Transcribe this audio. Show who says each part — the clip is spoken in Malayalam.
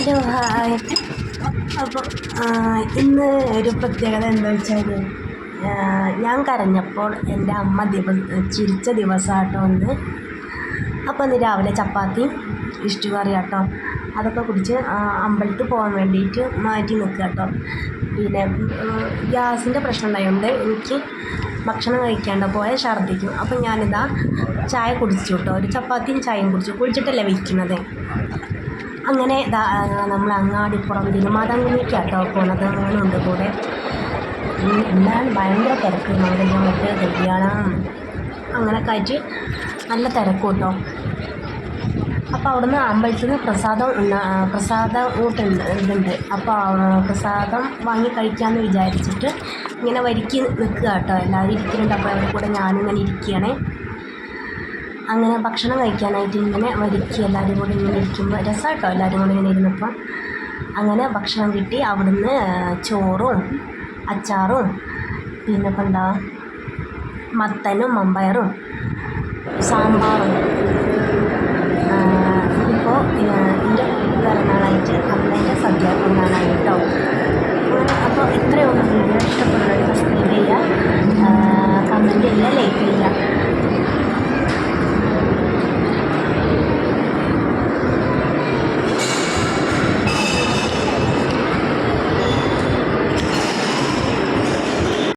Speaker 1: Hello hi. അപ്പോൾ ഇന്ന് ഒരു പ്രത്യേകത എന്താ വെച്ചാൽ ഞാൻ കരഞ്ഞപ്പോൾ എൻ്റെ അമ്മ ചിരിച്ച ദിവസമാട്ടോ ഒന്ന്. അപ്പോൾ ഇന്ന് രാവിലെ ചപ്പാത്തിയും ഇഷ്ടു കറി കേട്ടോ, അതൊക്കെ കുടിച്ച് അമ്പലത്തിൽ പോകാൻ വേണ്ടിയിട്ട് മാറ്റി നിൽക്കുക കേട്ടോ. പിന്നെ ഗ്യാസിൻ്റെ പ്രശ്നം ഉണ്ടായതുകൊണ്ട് എനിക്ക് ഭക്ഷണം കഴിക്കാണ്ട് പോയാൽ ഛർദ്ദിക്കും. അപ്പം ഞാനിതാ ചായ കുടിച്ചു കേട്ടോ, ഒരു ചപ്പാത്തിയും ചായയും കുടിച്ചിട്ടല്ലേ വയ്ക്കുന്നത്. അങ്ങനെ നമ്മൾ അങ്ങാടിപ്പുറം തിരുമാതാംകുന്നിക്കാട്ടോ പോണത്. അങ്ങനെയുണ്ട് കൂടെ എന്താണ് ഭയങ്കര തിരക്ക്, മംഗല്യമൊക്കെ കല്യാണം അങ്ങനെയൊക്കെ ആയിട്ട് നല്ല തിരക്ക് കേട്ടോ. അപ്പോൾ അവിടുന്ന് അമ്പലത്തിൽ നിന്ന് പ്രസാദം ഇതുണ്ട്. അപ്പോൾ പ്രസാദം വാങ്ങി കഴിക്കാമെന്ന് വിചാരിച്ചിട്ട് ഇങ്ങനെ വരിക്ക് നിൽക്കുക കേട്ടോ. എല്ലാവരും ഇരിക്കുന്നുണ്ട്, അപ്പോൾ അവരുടെ കൂടെ ഞാനും ഇങ്ങനെ ഇരിക്കുകയാണേ. അങ്ങനെ ഭക്ഷണം കഴിക്കാനായിട്ട് ഇങ്ങനെ വരിക്കുക എല്ലാവരും കൂടി ഇങ്ങനെ ഇരിക്കുമ്പോൾ രസമാട്ടോ, എല്ലാവരും കൂടി ഇങ്ങനെ ഇരുന്നപ്പോൾ. അങ്ങനെ ഭക്ഷണം കിട്ടി. അവിടുന്ന് ചോറും അച്ചാറും പിന്നെ മത്തനും മമ്പയറും സാമ്പാറും